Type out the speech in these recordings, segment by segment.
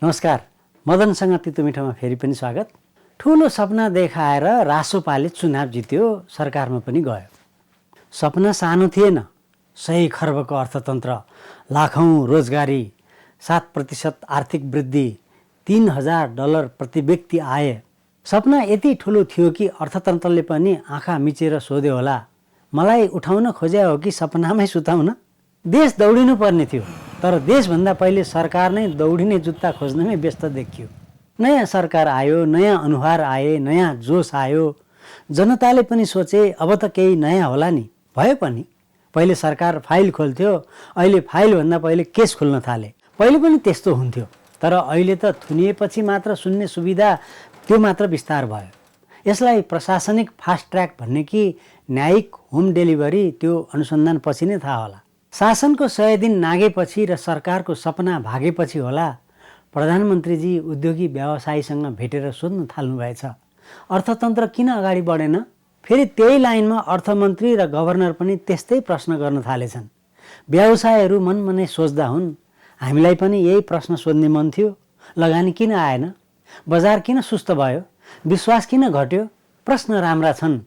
नमस्कार, मदनसँग तितो मिठोमा फेरि पनि स्वागत। ठुलो सपना देखाएर रासोपाले चुनाव जित्यो, सरकारमा पनि गयो। सपना सानो थिएन, 100 खर्बको अर्थतन्त्र, लाखौं रोजगारी, 7% आर्थिक वृद्धि, $3000 प्रति व्यक्ति आय। सपना यति ठुलो थियो कि अर्थतन्त्रले पनि आँखा मिचेर सोध्यो होला, मलाई उठाउन खोज्या हो कि सपनामै सुताउन? देश दौडिनु पर्ने थियो, तर देशभन्दा पहिले सरकार नै दौडिने जुत्ता खोज्नमै व्यस्त देखियो। नयाँ सरकार आयो, नयाँ अनुहार आए, नयाँ जोस आयो। जनताले पनि सोचे अब त केही नयाँ होला नि। भयो पनि। पहिले सरकार फाइल खोल्थ्यो, अहिले फाइलभन्दा पहिले केस खोल्न थाले। पहिले पनि त्यस्तो हुन्थ्यो, तर अहिले त थुनिएपछि मात्र सुन्ने सुविधा त्यो मात्र विस्तार भयो। यसलाई प्रशासनिक फास्ट ट्र्याक भन्ने कि न्यायिक होम डेलिभरी, त्यो अनुसन्धान पछि नै थाहा होला। शासनको 100 दिन नागेपछि र सरकारको सपना भागेपछि होला प्रधानमन्त्रीजी उद्योगी व्यवसायीसँग भेटेर सोध्न थाल्नुभएछ, अर्थतन्त्र किन अगाडि बढेन? फेरि त्यही लाइनमा अर्थमन्त्री र गभर्नर पनि त्यस्तै प्रश्न गर्न थालेछन्। व्यवसायहरू मनमनै सोच्दा हुन्, हामीलाई पनि यही प्रश्न सोध्ने मन थियो, लगानी किन आएन? बजार किन सुस्त भयो? विश्वास किन घट्यो? प्रश्न राम्रा छन्,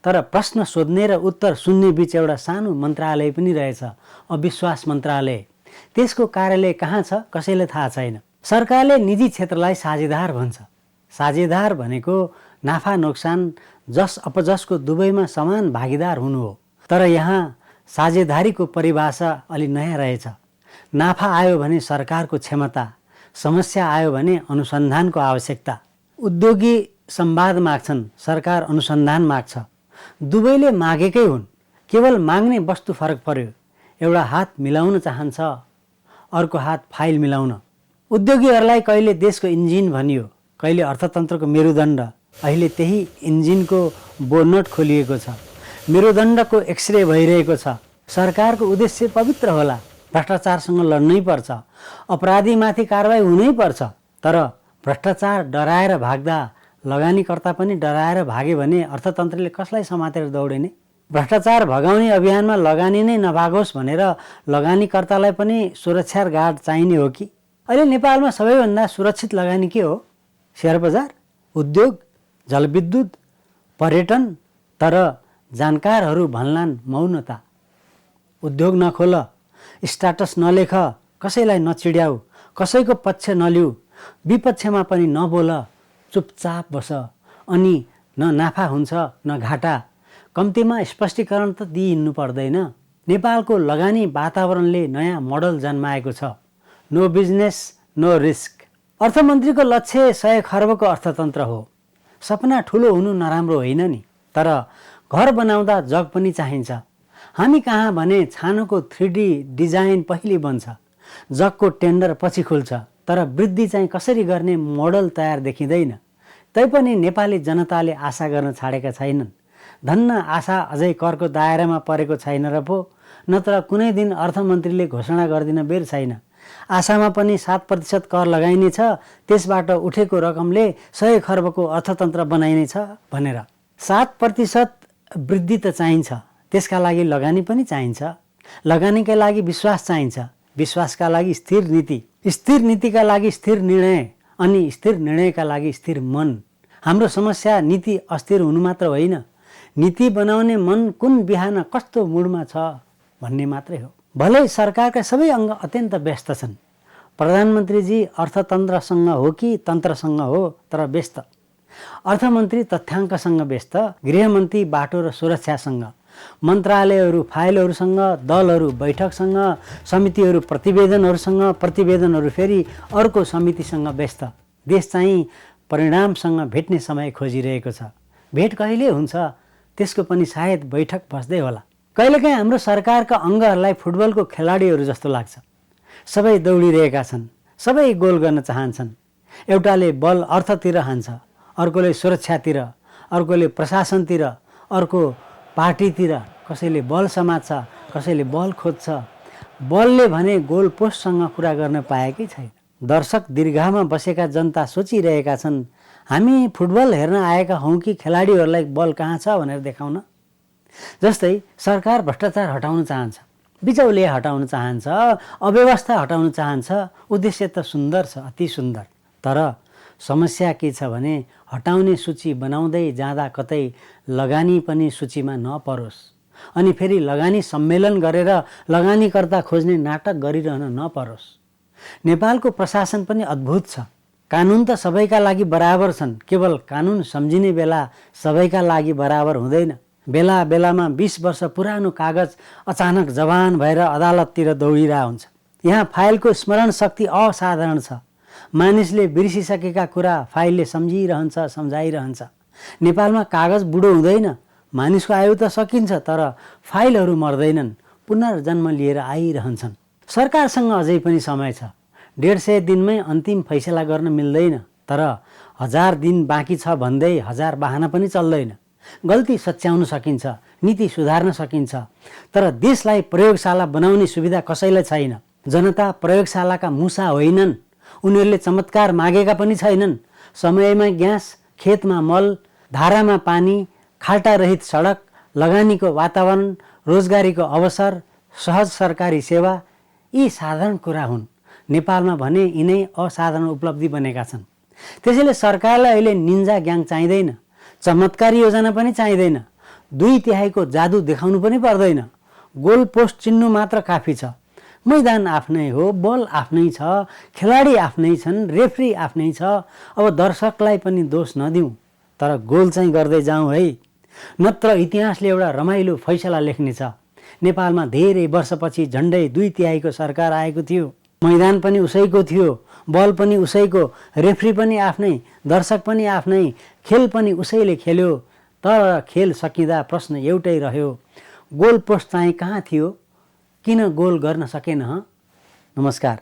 तर प्रश्न सोध्ने र उत्तर सुन्ने बीच एउटा सानो मन्त्रालय पनि रहेछ, अविश्वास मन्त्रालय। त्यसको कार्यालय कहाँ छ कसैलाई थाहा छैन। सरकारले निजी क्षेत्रलाई साझेदार भन्छ। साझेदार भनेको नाफा नोक्सान, जस अपजसको दुवैमा समान भागीदार हुनु हो। तर यहाँ साझेदारीको परिभाषा अलि नयाँ रहेछ। नाफा आयो भने सरकारको क्षमता, समस्या आयो भने अनुसन्धानको आवश्यकता। उद्योगी संवाद माग्छन्, सरकार अनुसन्धान माग्छ। दुवैले मागेकै हुन्, केवल माग्ने वस्तु फरक पर्यो। एउटा हात मिलाउन चाहन्छ, अर्को हात फाइल मिलाउन। उद्योगीहरूलाई कहिले देशको इन्जिन भनियो, कहिले अर्थतन्त्रको मेरुदण्ड। अहिले त्यही इन्जिनको बोनट खोलिएको छ, मेरुदण्डको एक्सरे भइरहेको छ। सरकारको उद्देश्य पवित्र होला, भ्रष्टाचारसँग लड्नै पर्छ, अपराधीमाथि कारबाही हुनै पर्छ। तर भ्रष्टाचार डराएर भाग्दा, लगानीकर्ता पनि डराएर भागे भने अर्थतन्त्रले कसलाई समातेर दौडिने? भ्रष्टाचार भगाउने अभियानमा लगानी नै नभागोस् भनेर लगानीकर्तालाई पनि सुरक्षा गार्ड चाहिने हो कि? अहिले नेपालमा सबैभन्दा सुरक्षित लगानी के हो? शेयर बजार, उद्योग, जलविद्युत, पर्यटन। तर जानकारहरू भन्लान् मौनता। उद्योग नखोल, स्टाटस नलेख, कसैलाई नचिड्याऊ, कसैको पक्ष नलिऊ, विपक्षमा पनि नबोल, चुपचाप बस। अनि न नाफा हुन्छ न घाटा, कम्तीमा स्पष्टीकरण त दिइहिँड्नु पर्दैन। नेपालको लगानी वातावरणले नयाँ मोडल जन्माएको छ, नो बिजनेस नो रिस्क। अर्थमन्त्रीको लक्ष्य 100 खर्बको अर्थतन्त्र हो। सपना ठुलो हुनु नराम्रो होइन नि, तर घर बनाउँदा जग पनि चाहिन्छ। हामी कहाँ भने छानोको 3D डिजाइन पहिले बन्छ, जगको टेन्डर पछि खुल्छ, तर वृद्धि चाहिँ कसरी गर्ने मोडल तयार देखिँदैन। तैपनि नेपाली जनताले आशा गर्न छाडेका छैनन्। धन्न आशा अझै करको दायरामा परेको छैन र पो, नत्र कुनै दिन अर्थमन्त्रीले घोषणा गरिदिन बेर छैन। आशामा पनि 7% कर लगाइनेछ, त्यसबाट उठेको रकमले 100 खर्बको अर्थतन्त्र बनाइनेछ भनेर। 7% वृद्धि त चाहिन्छ, त्यसका लागि लगानी पनि चाहिन्छ। लगानीका लागि विश्वास चाहिन्छ, विश्वासका लागि स्थिर नीति, स्थिर नीतिका लागि स्थिर निर्णय, अनि स्थिर निर्णयका लागि स्थिर मन। हाम्रो समस्या नीति अस्थिर हुनु मात्र होइन, नीति बनाउने मन कुन बिहान कस्तो मुडमा छ भन्ने मात्रै हो। भलै सरकारका सबै अङ्ग अत्यन्त व्यस्त छन्। प्रधानमन्त्रीजी अर्थतन्त्रसँग हो कि तन्त्रसँग हो, तर व्यस्त। अर्थमन्त्री तथ्याङ्कसँग व्यस्त, गृहमन्त्री बाटो र सुरक्षासँग, मन्त्रालयहरू फाइलहरूसँग, दलहरू बैठकसँग, समितिहरू प्रतिवेदनहरूसँग, प्रतिवेदनहरू फेरि अर्को समितिसँग व्यस्त। देश चाहिँ परिणामसँग भेट्ने समय खोजिरहेको छ। भेट कहिले हुन्छ त्यसको पनि सायद बैठक बस्दै होला। कहिलेकाहीँ हाम्रो सरकारका अङ्गहरूलाई फुटबलको खेलाडीहरू जस्तो लाग्छ। सबै दौडिरहेका छन्, सबै गोल गर्न चाहन्छन्। एउटाले बल अर्थतिर हान्छ, अर्कोले सुरक्षातिर, अर्कोले प्रशासनतिर, अर्को पार्टीतिर, कसैले बल समात्छ, कसैले बल खोज्छ। बलले भने गोल पोस्टसँग कुरा गर्न पाएकै छैन। दर्शक दीर्घामा बसेका जनता सोचिरहेका छन्, हामी फुटबल हेर्न आएका हौँ कि खेलाडीहरूलाई बल कहाँ छ भनेर देखाउन? जस्तै सरकार भ्रष्टाचार हटाउन चाहन्छ, बिचौलिया हटाउन चाहन्छ, अव्यवस्था हटाउन चाहन्छ। उद्देश्य त सुन्दर छ, अति सुन्दर। तर समस्या के छ भने हटाउने सूची बनाउँदै जाँदा कतै लगानी पनि सूचीमा नपरोस्, अनि फेरि लगानी सम्मेलन गरेर लगानीकर्ता खोज्ने नाटक गरिरहन नपरोस्। नेपालको प्रशासन पनि अद्भुत छ। कानुन त सबैका लागि बराबर छन्, केवल कानुन सम्झिने बेला सबैका लागि बराबर हुँदैन। बेला बेलामा 20 वर्ष पुरानो कागज अचानक जवान भएर अदालततिर दौडिरहेको हुन्छ। यहाँ फाइलको स्मरण शक्ति असाधारण छ। मानिसले बिर्सिसकेका कुरा फाइलले सम्झिरहन्छ, सम्झाइरहन्छ। नेपालमा कागज बुढो हुँदैन, मानिसको आयु त सकिन्छ, तर फाइलहरू मर्दैनन्, पुनर्जन्म लिएर आइरहन्छन्। सरकारसँग अझै पनि समय छ। 150 दिनमै अन्तिम फैसला गर्न मिल्दैन, तर 1000 दिन बाँकी छ भन्दै 1000 बहाना पनि चल्दैन। गल्ती सच्याउन सकिन्छ, नीति सुधार्न सकिन्छ, तर देशलाई प्रयोगशाला बनाउने सुविधा कसैलाई छैन। जनता प्रयोगशालाका मुसा होइनन्, उनीहरूले चमत्कार मागेका पनि छैनन्। समयमा ग्यास, खेतमा मल, धारामा पानी, खाल्टारहित सडक, लगानीको वातावरण, रोजगारीको अवसर, सहज सरकारी सेवा, यी साधारण कुरा हुन्। नेपालमा भने यिनै असाधारण उपलब्धि बनेका छन्। त्यसैले सरकारलाई अहिले निन्जा ग्याङ चाहिँदैन, चमत्कारी योजना पनि चाहिँदैन, 2/3 जादु देखाउनु पनि पर्दैन। गोल पोस्ट चिन्नु मात्र काफी छ। मैदान आफ्नै हो, बल आफ्नै छ, खेलाडी आफ्नै छन्, रेफ्री आफ्नै छ। अब दर्शकलाई पनि दोष नदिउँ, तर गोल चाहिँ गर्दै जाउँ है, नत्र इतिहासले एउटा रमाइलो फैसला लेख्नेछ। नेपालमा धेरै वर्षपछि झन्डै 2/3 सरकार आएको थियो। मैदान पनि उसैको थियो, बल पनि उसैको, रेफ्री पनि आफ्नै, दर्शक पनि आफ्नै, खेल पनि उसैले खेल्यो। तर खेल सकिँदा प्रश्न एउटै रह्यो, गोल पोस्ट चाहिँ कहाँ थियो? किन गोल गर्न सकेन? नमस्कार।